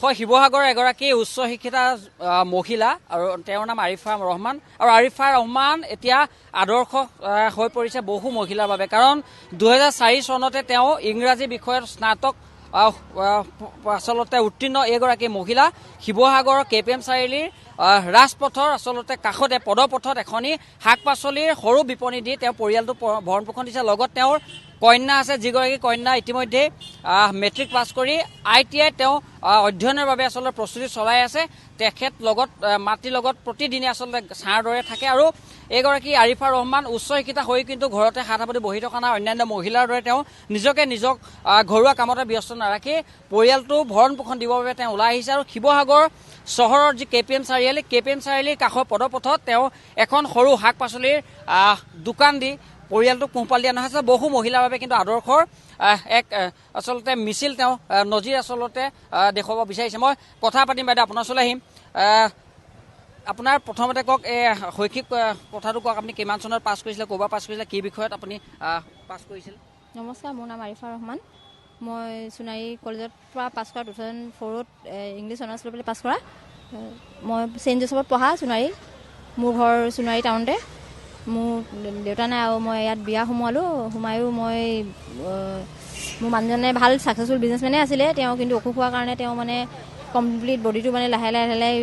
হয়, শিৱসাগৰৰ এগৰাকী উচ্চ শিক্ষিতা মহিলা আৰু তেওঁৰ নাম আৰিফা ৰহমান। আৰু আৰিফা ৰহমান এতিয়া আদৰ্শ হৈ পৰিছে বহু মহিলাৰ বাবে, কাৰণ 2004 চনতে তেওঁ ইংৰাজী বিষয়ত স্নাতক আচলতে উত্তীৰ্ণ এগৰাকী মহিলা শিৱসাগৰৰ KPM চাৰিআলিৰ ৰাজপথৰ আচলতে কাষতে পদপথত এখনি শাক পাচলিৰ সৰু বিপণী দি তেওঁ পৰিয়ালটো ভৰণ পোষণ দিছে। লগত তেওঁৰ কন্যা আছে, যিগৰাকী কন্যা ইতিমধ্যে মেট্ৰিক পাছ কৰি ITI তেওঁ অধ্যয়নৰ বাবে আচলতে প্ৰস্তুতি চলাই আছে। তেখেত লগত মাতৃৰ লগত প্ৰতিদিনে আচলতে ছাঁৰ দৰে থাকে। আৰু এইগৰাকী আৰিফা ৰহমান উচ্চ শিক্ষিতা হৈ কিন্তু ঘৰতে হাত সাৱটি বহি থকা নাই। অন্যান্য মহিলাৰ দৰে তেওঁ নিজক ঘৰুৱা কামতে ব্যস্ত নাৰাখি পৰিয়ালটো ভৰণ পোষণ দিবৰ বাবে তেওঁ ওলাই আহিছে। আৰু শিৱসাগৰ চহৰৰ যি KPM চাৰিআলিৰ কাষৰ পদপথত তেওঁ এখন সৰু শাক পাচলিৰ দোকান দি পৰিয়ালটোক পোহপাল দিয়া নহয়। বহু মহিলাৰ বাবে কিন্তু আদৰ্শৰ এক আচলতে মিছিল তেওঁ নজিৰ আচলতে দেখুৱাব বিচাৰিছে। মই কথা পাতিম বাইদেউ, আপোনাৰ ওচৰলৈ আহিম। আপোনাৰ প্ৰথমতে কওক, এই শৈক্ষিক কথাটো কওক, আপুনি কিমান চনত পাছ কৰিছিলে, ক'ৰবাত পাছ কৰিছিলে, কি বিষয়ত আপুনি পাছ কৰিছিল? নমস্কাৰ, মোৰ নাম আৰিফা ৰহমান। মই সোণাৰী কলেজৰ পৰা পাছ কৰা 2004ত ইংলিছ অনাৰ্ছ লৈ পেলাই পাছ কৰা। মই চেইণ্ট জোচেফত পঢ়া সোণাৰী। মোৰ ঘৰ সোণাৰী টাউনতে। মোৰ দেউতা নাই আৰু মই ইয়াত বিয়া সোমায়ো মই মোৰ মানুহজনে ভাল ছাকচেছফুল বিজনেছমেনে আছিলে। তেওঁ কিন্তু অসুখ হোৱাৰ কাৰণে তেওঁ মানে কমপ্লিট বডিটো মানে লাহে লাহে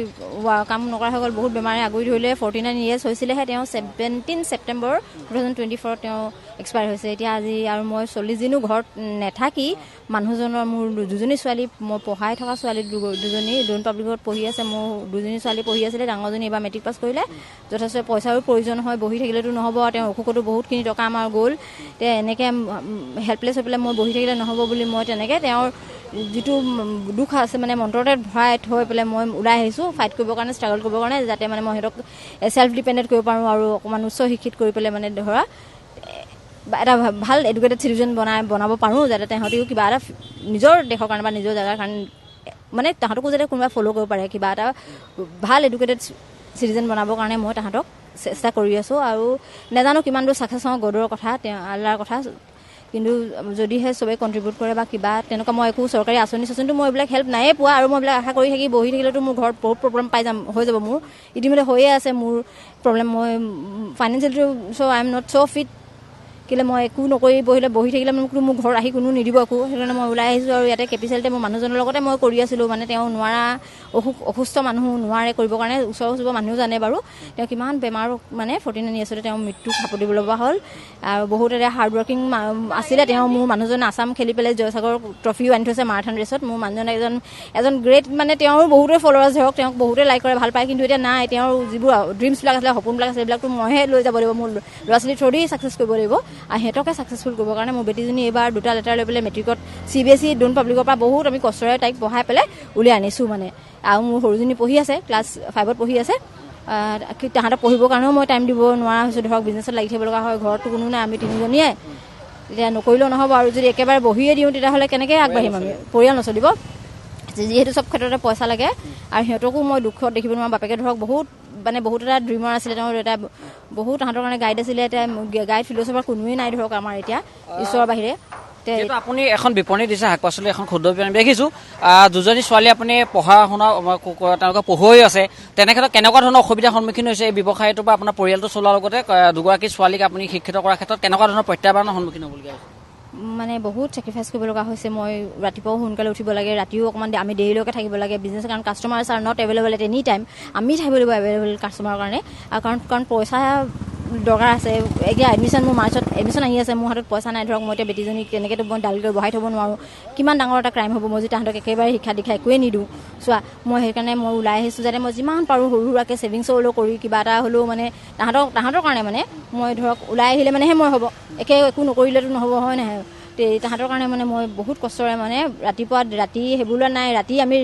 কাম নকৰা হৈ গ'ল। বহুত বেমাৰে আগুৰি ধৰিলে। 49 years হৈছিলেহে। তেওঁ 17 ছেপ্টেম্বৰ 2024 তেওঁ এক্সপায়াৰ হৈছে। এতিয়া আজি আৰু মই 40 দিনো ঘৰত নাথাকি মানুহজনৰ মোৰ দুজনী ছোৱালী, মই পঢ়াই থকা ছোৱালী দুজনী ডোন পাব্লিকত পঢ়ি আছে। মোৰ দুজনী ছোৱালী পঢ়ি আছিলে। ডাঙৰজনী এইবাৰ মেট্ৰিক পাছ কৰিলে। যথেষ্ট পইচাৰো প্ৰয়োজন হয়, বহি থাকিলেতো নহ'ব। তেওঁৰ অসুখতো বহুতখিনি টকা আমাৰ গ'ল। তে এনেকৈ হেল্পলেছ হৈ পেলাই মই বহি থাকিলে নহ'ব বুলি মই তেনেকৈ তেওঁৰ যিটো দুখ আছে মানে মন্ত্ৰতে ভৰাই থৈ পেলাই মই ওলাই আহিছোঁ ফাইট কৰিবৰ কাৰণে, ষ্ট্ৰাগল কৰিবৰ কাৰণে, যাতে মানে মই সিহঁতক চেল্ফ ডিপেণ্ডেণ্ট কৰিব পাৰোঁ আৰু অকণমান উচ্চ শিক্ষিত কৰি পেলাই মানে ধৰা এটা ভাল এডুকেটেড চিটিজেন বনাব পাৰোঁ, যাতে তাহাঁতিও কিবা এটা নিজৰ দেশৰ কাৰণে বা নিজৰ জেগাৰ কাৰণে মানে তাহাঁতকো যাতে কোনোবাই ফ'ল' কৰিব পাৰে, কিবা এটা ভাল এডুকেটেড চিটিজেন বনাবৰ কাৰণে মই তাহাঁতক চেষ্টা কৰি আছোঁ। আৰু নাজানো কিমান দূৰ ছাকচেছ হওঁ, গডৰ কথা, আল্লাৰ কথা। কিন্তু যদিহে চবেই কণ্ট্ৰিবিউট কৰে বা কিবা তেনেকুৱা, মই একো চৰকাৰী আঁচনিটো মই এইবিলাক হেল্প নায়েই পোৱা। আৰু মই এইবিলাক আশা কৰি বহি থাকিলেতো মোৰ ঘৰত বহুত প্ৰব্লেম হৈ যাব। মোৰ ইতিমধ্যে হৈয়ে আছে মোৰ প্ৰব্লেম। মই ফাইনেন্সিয়েলিটো I am not so' fit. কেলৈ মই একো নকৰি বহি থাকিলে মোৰ ঘৰত আহি কোনো নিদিব একো। সেইকাৰণে মই ওলাই আহিছোঁ। আৰু ইয়াতে কেপিচেলতে মোৰ মানুহজনৰ লগতে মই কৰি আছিলোঁ। মানে তেওঁ নোৱাৰা অসুস্থ মানুহ নোৱাৰে কৰিবৰ কাৰণে। ওচৰৰ মানুহ জানে বাৰু তেওঁ কিমান বেমাৰ মানে 49 yearsতে তেওঁ মৃত্যু খাব দিব লগা হ'ল। আৰু বহুত এটা হাৰ্ডৱৰ্কিং আছিলে তেওঁ। মোৰ মানুহজনে আছাম খেলি পেলাই জয়সাগৰ ট্ৰফিও আনি থৈছে মাৰাথন ৰেচত। মোৰ মানুহজন এজন গ্ৰেট, মানে তেওঁৰ বহুতে ফলোৱাৰ্ছ ধৰক, তেওঁক বহুতে লাইক কৰে, ভাল পায়। কিন্তু এতিয়া নাই, তেওঁৰ যিবোৰ ড্ৰিমছবিলাক আছিলে, সপোনবিলাক আছিলে, এইবিলাকতো মইহে লৈ যাব লাগিব। মোৰ ল'ৰা ছোৱালী থ্ৰুদি ছাকচেছ কৰিব লাগিব। আৰু সিহঁতকে ছাকচেছফুল কৰিবৰ কাৰণে মোৰ বেটীজনী এইবাৰ 2টা লেটাৰ লৈ পেলাই মেট্ৰিকত CBSE ডোন পাব্লিকৰ পৰা বহুত আমি কষ্টৰে তাইক পঢ়াই পেলাই উলিয়াই আনিছোঁ মানে। আৰু মোৰ সৰুজনী পঢ়ি আছে, ক্লাছ 5ত পঢ়ি আছে। তাহাঁতক পঢ়িবৰ কাৰণেও মই টাইম দিব নোৱাৰা হৈছোঁ। ধৰক বিজনেছত লাগি থাকিব লগা হয়, ঘৰতো কোনো নাই, আমি তিনিজনীয়ে। তেতিয়া নকৰিলেও নহ'ব। আৰু যদি একেবাৰে বহিয়ে দিওঁ তেতিয়াহ'লে কেনেকৈ আগবাঢ়িম আমি, পৰিয়াল নচলিব। যিহেতু চব ক্ষেত্ৰতে পইচা লাগে। আৰু সিহঁতকো মই দুখত দেখিব নোৱাৰোঁ। বাপেকে ধৰক বহুত এটা ড্ৰিমাৰ আছিলে তেওঁৰ, এটা বহুত তাহাঁতৰ কাৰণে গাইড আছিলে। এতিয়া গাইড ফিলচফাৰ কোনোৱেই নাই ধৰক আমাৰ এতিয়া ঈশ্বৰৰ বাহিৰে। আপুনি এখন বিপণী দিছে, শাক পাচলি এখন ক্ষুদ্ৰ বিপণী দেখিছোঁ। দুজনী ছোৱালী আপুনি পঢ়া শুনা তেওঁলোকে পঢ়ুৱৈ আছে। তেনেক্ষেত্ৰত কেনেকুৱা ধৰণৰ অসুবিধাৰ সন্মুখীন হৈছে এই ব্যৱসায়টোৰ পৰা আপোনাৰ পৰিয়ালটো চলোৱাৰ লগতে দুগৰাকী ছোৱালীক আপুনি শিক্ষিত কৰাৰ ক্ষেত্ৰত কেনেকুৱা ধৰণৰ প্ৰত্যাহ্বানৰ সন্মুখীন হ'বলগীয়া হৈছে? মানে বহুত ছেক্ৰিফাইচ কৰিব লগা হৈছে। মই ৰাতিপুৱাও সোনকালে উঠিব লাগে, ৰাতিও অকণমান আমি দেৰিলৈকে থাকিব লাগে বিজনেছ, কাৰণ customers are not available at any time. আমি থাকিব লাগিব এভেইলেবল কাষ্টমাৰৰ কাৰণে। আৰু কাৰণ পইচা দৰকাৰ আছে। এতিয়া এডমিশ্যন, মোৰ মাৰ্চত এডমিশ্যন আহি আছে, মোৰ হাতত পইচা নাই। ধৰক মই এতিয়া বেটীজনীক তেনেকৈতো মই ডাল কৰি বহাই থ'ব নোৱাৰোঁ। কিমান ডাঙৰ এটা ক্ৰাইম হ'ব মই যদি তাহাঁতক একেবাৰে শিক্ষা দীক্ষা একোৱেই নিদিওঁ। চোৱা, মই সেইকাৰণে মই ওলাই আহিছোঁ, যাতে মই যিমান পাৰোঁ সৰু সুৰাকৈ ছেভিংছ হ'লেও কৰি কিবা এটা হ'লেও মানে তাহাঁতৰ কাৰণে মানে মই ধৰক ওলাই আহিলে মানেহে মই হ'ব। একো নকৰিলেতো নহ'ব, হয় নহয়? তাহাঁতৰ কাৰণে মানে মই বহুত কষ্টৰে মানে ৰাতি সেইবোৰত নাই। ৰাতি আমি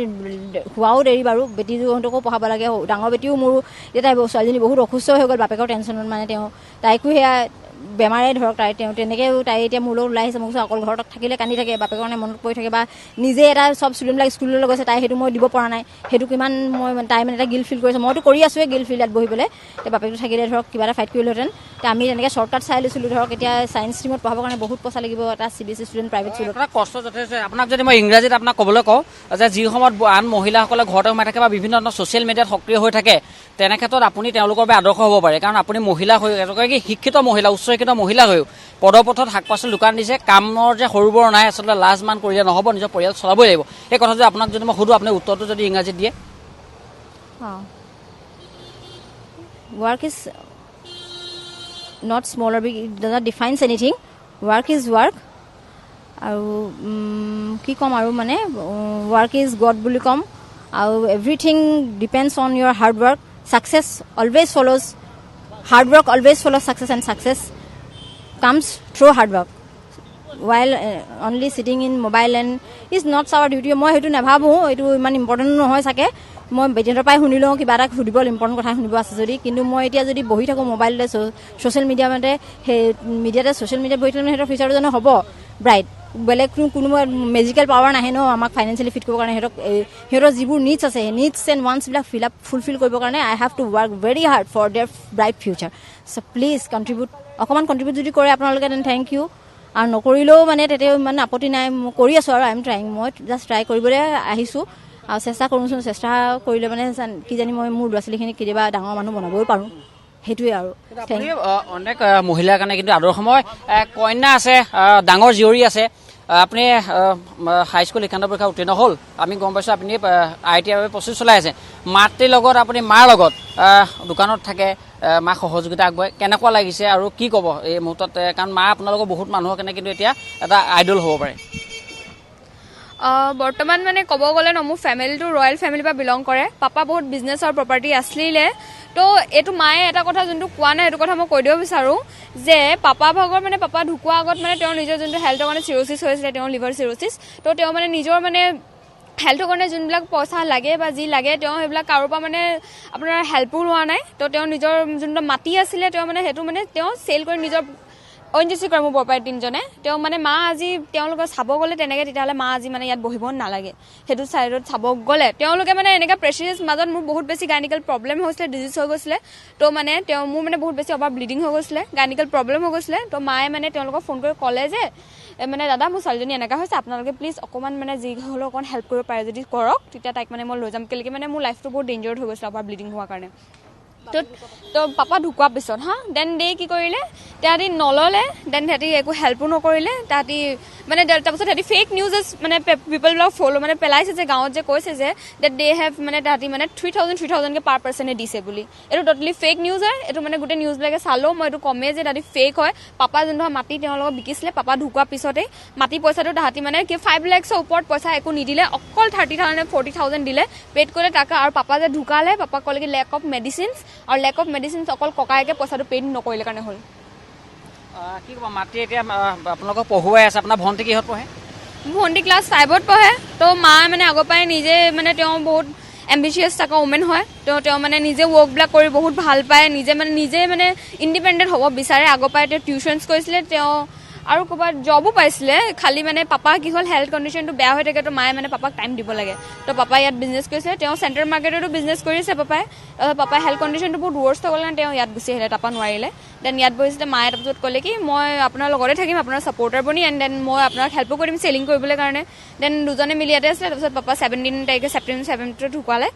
শোৱাও দেৰি বাৰু। বেটীহঁতকো পঢ়াব লাগে। ডাঙৰ বেটীও মোৰ এতিয়া ছোৱালীজনী বহুত অসুস্থ হৈ গ'ল বাপেকৰ টেনশ্যনত। মানে তাইকো সেয়া বেমাৰে ধৰক তেওঁ তেনেকৈও তাই এতিয়া মোৰ লগত ওলাই আহিছে। মোক অকল ঘৰত থাকিলে কান্দি থাকে, বাপেকৰ কাৰণে মনত পৰি থাকে, বা নিজে এটা চব ষ্টুডেণ্টবিলাক স্কুললৈ গৈছে, তাই সেইটো মই দিব পৰা নাই। সেইটো কিমান মই তাই মানে এটা গিল্ট ফিল কৰিছে। মইতো কৰি আছোঁৱে গিল্ট ফিল ইয়াত বহি পেলাই। এতিয়া বাপেকটো থাকিলে ধৰক কিবা এটা ফাইট কৰিলোহেঁতেন। এতিয়া আমি তেনেকৈ শ্বৰ্টকাট চাই লৈছিলোঁ। ধৰক এতিয়া ছায়েন্স ষ্ট্ৰীমত পঢ়াবৰ কাৰণে বহুত পইচা লাগিব, এটা CBSE ষ্টুডেণ্ট প্ৰাইভেট স্কুলত। এটা কষ্ট যথেষ্ট। আপোনাক যদি মই ইংৰাজীত আপোনাক ক'বলৈ কওঁ যে যি সময়ত আন মহিলাসকলে ঘৰতে সোমাই থাকে বা বিভিন্ন ধৰণৰ ছ'চিয়েল মিডিয়াত সক্ৰিয় হৈ থাকে, তেনে ক্ষেত্ৰত আপুনি তেওঁলোকৰ বাবে আদৰ্শ হ'ব পাৰে। কাৰণ আপুনি মহিলা হৈ এগৰাকী শিক্ষিত মহিলা, উচ্চ শিক্ষিত মহিলা হৈও পদপথত শাক পাচলি দোকান দিছে। কামৰ যে সৰু বৰ নাই, আচলতে লাজ মান কৰিলে নহ'ব, নিজৰ পৰিয়াল চলাবই লাগিব। সেই কথা যে আপোনাক যদি মই সুধোঁ, আপুনি উত্তৰটো যদি ইংৰাজীত দিয়ে। Work is not small or big, it does not define anything. Work is work. আৰু কি ক'ম আৰু মানে ৱৰ্ক ইজ গড বুলি ক'ম। আৰু everything depends on your hard work. Success always follows hard work, always follows success, and success comes through hard work. while only sitting in mobile and is not our duty. মই সেইটো নাভাবোঁ, এইটো ইমান important নহয় চাগে। মই বেটেণ্ডৰ পৰাই শুনি লওঁ কিবা এটা সুধিব, ইম্পৰ্টেণ্ট কথা শুনিব আছে যদি। কিন্তু মই এতিয়া যদি বহি থাকোঁ মোবাইলতে, ছ'চিয়েল মিডিয়াতে, সেই মিডিয়াতে ছ'চিয়েল মিডিয়াত বহি থাকিলে সিহঁতৰ ফিউচাৰটো জানো হ'ব ব্ৰাইট? বেলেগ কোনো মেজিকেল পাৱাৰ নাহে ন আমাক ফাইনেন্সিয়েলি ফিট কৰিবৰ কাৰণে। সিহঁতৰ যিবোৰ নিডছ আছে, সেই নিডছ এণ্ড ৱান্টছবিলাক ফুলফিল কৰিবৰ কাৰণে I have to work very hard for their bright future. So' please অকণমান কণ্ট্ৰিবিউট যদি কৰে আপোনালোকে, দেন থেংক ইউ। আৰু নকৰিলেও মানে তেতিয়া ইমান আপত্তি নাই, মই কৰি আছোঁ আৰু আই এম ট্ৰাইং। মই জাষ্ট ট্ৰাই কৰিবলৈ আহিছোঁ আৰু চেষ্টা কৰোঁচোন। চেষ্টা কৰিলে মানে কিজানি মই মোৰ ল'ৰা ছোৱালীখিনিক কেতিয়াবা ডাঙৰ মানুহ বনাবই পাৰোঁ। সেইটোৱে আৰু অনেক মহিলাৰ কাৰণে কিন্তু আদৰ্শ। মই কন্যা আছে, ডাঙৰ জীয়ৰী আছে। আপুনি হাইস্কুল শিক্ষান্ত পৰীক্ষা উত্তীৰ্ণ হ'ল, আমি গম পাইছোঁ। আপুনি ITIৰ বাবে প্ৰস্তুতি চলাই আছে। মাতৃৰ লগত আপুনি মাৰ লগত দোকানত থাকে, মাক সহযোগিতা আগবঢ়ায়। কেনেকুৱা লাগিছে আৰু কি ক'ব এই মুহূৰ্তত? কাৰণ মা আপোনালোকৰ বহুত মানুহৰ কাৰণে কিন্তু এতিয়া এটা আইডল হ'ব পাৰে। বৰ্তমান মানে ক'ব গ'লে মোৰ ফেমিলিটো ৰয়েল ফেমিলিৰ পৰা বিলং কৰে। পাপা বহুত বিজনেছ আৰু প্ৰপাৰ্টি আছিলে। তো এইটো মায়ে এটা কথা যোনটো কোৱা নাই, সেইটো কথা মই কৈ দিব বিচাৰোঁ যে পাপা ঢুকোৱাৰ আগত মানে তেওঁৰ নিজৰ যোনটো হেল্থৰ কাৰণে চিৰ'চিছ হৈছিলে, তেওঁৰ লিভাৰ চিৰ'চিছ। তো তেওঁ মানে নিজৰ মানে হেল্থৰ কাৰণে যোনবিলাক পইচা লাগে বা যি লাগে, তেওঁ সেইবিলাক কাৰোৰ পৰা মানে আপোনাৰ হেল্পো লোৱা নাই। তো তেওঁ নিজৰ যোনটো মাটি আছিলে, তেওঁ মানে সেইটো মানে তেওঁ চেল কৰি নিজৰ ONGC কৰে মোৰ বৰপাই তিনিজনে। তেওঁ মানে মা আজি তেওঁলোকে চাব গ'লে তেনেকৈ, তেতিয়াহ'লে মা আজি মানে ইয়াত বহিব নালাগে। সেইটো ছাইডত চাব গ'লে তেওঁলোকে মানে এনেকৈ প্ৰেচাৰিজ মাজত মোৰ বহুত বেছি গাইনিকেল প্ৰব্লেম হৈছিলে, ডিজিজ হৈ গৈছিলে। তো মানে মোৰ মানে বহুত বেছি অভাৰ ব্লিডিং হৈ গৈছিলে, গাইনিকেল প্ৰব্লেম হৈ গৈছিলে। তো মায়ে মানে তেওঁলোকক ফোন কৰি ক'লে যে মানে দাদা মোৰ ছোৱালীজনী এনেকুৱা হৈছে, আপোনালোকে প্লিজ অকণমান মানে যি হ'লেও অকণ হেল্প কৰিব পাৰে যদি কৰক, তেতিয়া তাইক মানে মই লৈ যাম। কেলেকি মানে মোৰ লাইফটো বহুত ডেঞ্জাৰত হৈ গৈছিলে অভাৰ ব্লিডিং হোৱাৰ কাৰণে। তো পাপা ঢুকোৱাৰ পিছত দেন কি কৰিলে, তাহাঁতি নল'লে, দেন সিহঁতি একো হেল্পো নকৰিলে। তাহাঁতি মানে তাৰপিছত সিহঁতি ফেক নিউজেছ মানে পিপলবিলাক মানে পেলাইছে যে গাঁৱত যে কৈছে যে ডেট দে হেভ মানে তাহাঁতি মানে 3,000কৈ পাৰ পাৰ্চনে দিছে বুলি। এইটো ট'টেলি ফেক নিউজ হয়। এইটো মানে গোটেই নিউজবিলাকে চালেও মই এইটো কমেই যে তাহাঁতি ফেক হয়। পাপা যোনটো মাটি তেওঁলোকক বিকিছিলে, পাপা ঢুকোৱাৰ পিছতেই মাটি পইচাটো তাহাঁতি মানে কি 5 lakhৰ ওপৰত পইচা একো নিদিলে, অকল 30,000 40,000 দিলে, পেড কৰিলে টাকা। আৰু পাপা যে ঢুকালে, পাপাক ক'লে কি লেক অফ মেডিচিনছ, আৰু লেক অফ মেডিচিনছ অকল ককায়েকে পইচাটো পেড নকৰিলে কাৰণে হ'ল। কি ক'ব, মাতৃ এতিয়া আপোনালোকক পঢ়ুৱাই আছে। আপোনাৰ ভণ্টি কিহত পঢ়ে? ভণ্টি ক্লাছ 5ত পঢ়ে। তো মা মানে আগৰ পৰাই নিজে মানে তেওঁ বহুত এম্বিচিয়াছ থকা ওমেন হয়। তো তেওঁ মানে নিজে ৱৰ্কবিলাক কৰি বহুত ভাল পায়, নিজে মানে ইণ্ডিপেণ্ডেণ্ট হ'ব বিচাৰে। আগৰ পৰাই তেওঁ টিউশ্যনছ কৰিছিলে, তেওঁ আৰু ক'ৰবাত জবো পাইছিলে। খালি মানে পাপা কি হ'ল, হেল্থ কণ্ডিশ্যনটো বেয়া হৈ থাকে। তো মায়ে মানে পাপাক টাইম দিব লাগে। তো পাপাই ইয়াত বিজনেছ কৰিছে, তেওঁ চেণ্ট্ৰেল মাৰ্কেটতো বিজনেছ কৰিছে পাপাই হেল্থ কণ্ডিশ্যনটো বহুত ৱৰ্ষ্ট হৈ গ'ল কাৰণে তেওঁ ইয়াত গুচি আহিলে, তাৰপৰা নোৱাৰিলে। দেন ইয়াত বহিছিলে। মায়ে তাৰপিছত ক'লে কি মই আপোনাৰ লগতে থাকিম, আপোনাৰ ছাপৰ্টাৰ বনি, এণ্ড দেন মই আপোনাক হেল্পো কৰিম চেলিং কৰিবলৈ কাৰণে। দেন দুজনে মিলি ইয়াতে আছিলে। তাৰপিছত পাপা 17 তাৰিখে ছেপ্টেম্বৰ 7ত ঢুকালে।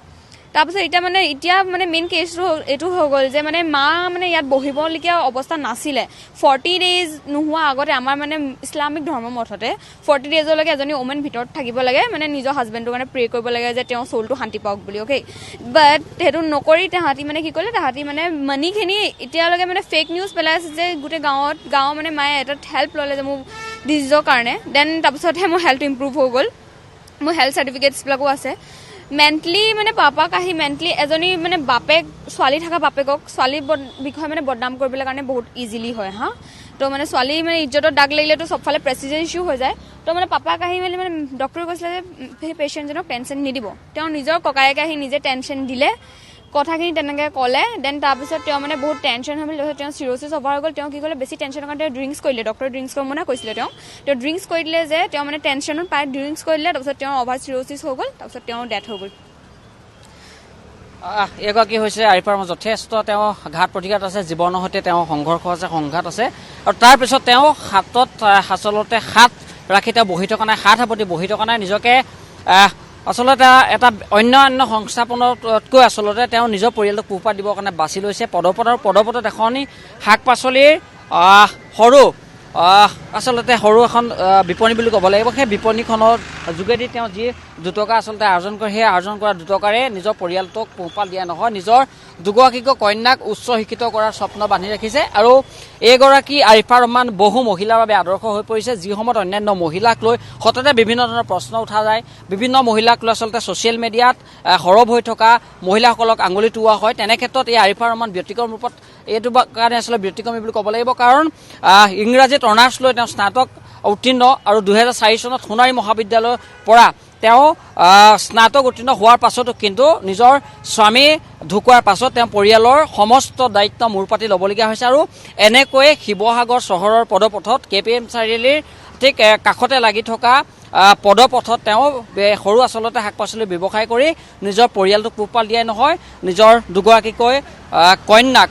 তাৰপিছত এতিয়া মানে মেইন কেছটো এইটো হৈ গ'ল যে মানে মা মানে ইয়াত বহিবলগীয়া অৱস্থা নাছিলে। 40 days নোহোৱা আগতে আমাৰ মানে ইছলামিক ধৰ্মৰ মতে 40 daysলৈকে এজনী ওমেন ভিতৰত থাকিব লাগে, মানে নিজৰ হাজবেণ্ডৰ কাৰণে প্ৰে কৰিব লাগে যে তেওঁ চৌলটো শান্তি পাওক বুলি। অ'কে, বাট সেইটো নকৰি তাহাঁতি মানে কি কৰিলে, তাহাঁতি মানে মানিখিনি এতিয়ালৈকে মানে ফেক নিউজ পেলাই আছে যে গোটেই গাঁৱৰ মানে মায়ে এটা হেল্প ল'লে যে মোৰ ডিজিজৰ কাৰণে। দেন তাৰপিছতহে মোৰ হেল্থ ইম্প্ৰুভ হৈ গ'ল। মোৰ হেল্থ চাৰ্টিফিকেটছবিলাকো আছে। মেণ্টেলি মানে পাপাক আহি মেণ্টেলি এজনী মানে ছোৱালী থকা বাপেকক ছোৱালীৰ বিষয়ে মানে বদনাম কৰিবলৈ কাৰণে বহুত ইজিলি হয় তো মানে ছোৱালী মানে ইজ্জতৰ দাগ লাগিলেতো চবফালে প্ৰেচিডেণ্ট ইছ্যু হৈ যায়। তো মানে পাপাক আহি মেলি মানে ডক্টৰে কৈছিলে যে সেই পেচেণ্টজনক টেনশ্যন নিদিব। তেওঁ নিজৰ ককায়েকে আহি নিজে টেনশ্যন দিলে, কথাখিনি তেনেকৈ ক'লে দেন তাৰপিছত তেওঁ মানে বহুত টেনশ্যন হৈ তাৰপিছত তেওঁ চিৰচিছ অভাৰ হৈ গ'ল তেওঁ কি ক'লে বেছি টেনশ্যনৰ কাৰণে ড্ৰিংকছ কৰিলে ডক্টৰে ড্ৰিংকছ কৰিব মানে কৈছিলে তেওঁ ড্ৰিংকছ কৰি দিলে যে তেওঁ মানে টেনশ্যনত পাই ড্ৰিংকছ কৰি দিলে তাৰপিছত তেওঁ অভাৰ চিৰচিছ হৈ গ'ল তাৰপিছত তেওঁৰ ডেথ হৈ গ'ল এগৰাকী হৈছে আৰিফাৰ যথেষ্ট তেওঁ ঘাত প্ৰতিঘাত আছে জীৱনৰ সৈতে তেওঁ সংঘৰ্ষ আছে সংঘাত আছে আৰু তাৰপিছত তেওঁ হাতত আচলতে হাত ৰাখি তেওঁ বহি থকা নাই হাত সাৱটি বহি থকা নাই নিজকে আচলতে এটা অন্যান্য সংস্থাপনতকৈ আচলতে তেওঁ নিজৰ পৰিয়ালটোক পোহপাল দিবৰ কাৰণে বাছি লৈছে পদপথত এখনি শাক পাচলিৰ সৰু আচলতে সৰু এখন বিপণী বুলি ক'ব লাগিব সেই বিপণীখনৰ যোগেদি তেওঁ যি দুটকা আচলতে আৰ্জন কৰে সেই আৰ্জন কৰা দুটকাৰে নিজৰ পৰিয়ালটোক পোহপাল দিয়া নহয় নিজৰ দুগৰাকীকৈ কন্যাক উচ্চ শিক্ষিত কৰাৰ স্বপ্ন বান্ধি ৰাখিছে আৰু এইগৰাকী আৰিফা ৰহমান বহু মহিলাৰ বাবে আদৰ্শ হৈ পৰিছে যি সময়ত অন্যান্য মহিলাক লৈ সততে বিভিন্ন ধৰণৰ প্ৰশ্ন উঠা যায় বিভিন্ন মহিলাক লৈ আচলতে ছ'চিয়েল মিডিয়াত সৰব হৈ থকা মহিলাসকলক আঙুলি টোৱা হয় তেনে ক্ষেত্ৰত এই আৰিফা ৰহমান ব্যতিক্ৰম ৰূপত এইটো কাৰণে আচলতে ব্যতিক্ৰমী বুলি ক'ব লাগিব কাৰণ ইংৰাজীত অনাৰ্ছ লৈ তেওঁ স্নাতক উত্তীৰ্ণ আৰু 2004 চনত সোণাৰী মহাবিদ্যালয়ৰ পৰা তেওঁ স্নাতক উত্তীৰ্ণ হোৱাৰ পাছতো কিন্তু নিজৰ স্বামী ঢুকোৱাৰ পাছত তেওঁ পৰিয়ালৰ সমস্ত দায়িত্ব মূৰ পাতি ল'বলগীয়া হৈছে আৰু এনেকৈয়ে শিৱসাগৰ চহৰৰ পদপথত KPM চাৰিআলিৰ ঠিক কাষতে লাগি থকা পদপথত তেওঁ সৰু আচলতে শাক পাচলি ব্যৱসায় কৰি নিজৰ পৰিয়ালটোক পোহপাল দিয়াই নহয় নিজৰ দুগৰাকীকৈ কন্যাক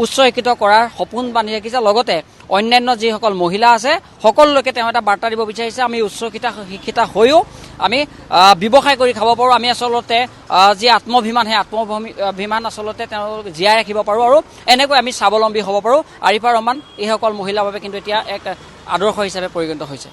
উচ্চ শিক্ষিত কৰাৰ সপোন বান্ধি ৰাখিছে লগতে অন্যান্য যিসকল মহিলা আছে সকলোলৈকে তেওঁ এটা বাৰ্তা দিব বিচাৰিছে আমি উচ্চ শিক্ষিতা হৈও আমি ব্যৱসায় কৰি খাব পাৰোঁ আমি আচলতে যি আত্মভিমান সেই আত্মভিমান আচলতে তেওঁ জীয়াই ৰাখিব পাৰোঁ আৰু এনেকৈ আমি স্বাৱলম্বী হ'ব পাৰোঁ আৰিফা ৰহমান এইসকল মহিলাৰ বাবে কিন্তু এতিয়া এক আদৰ্শ হিচাপে পৰিগণিত হৈছে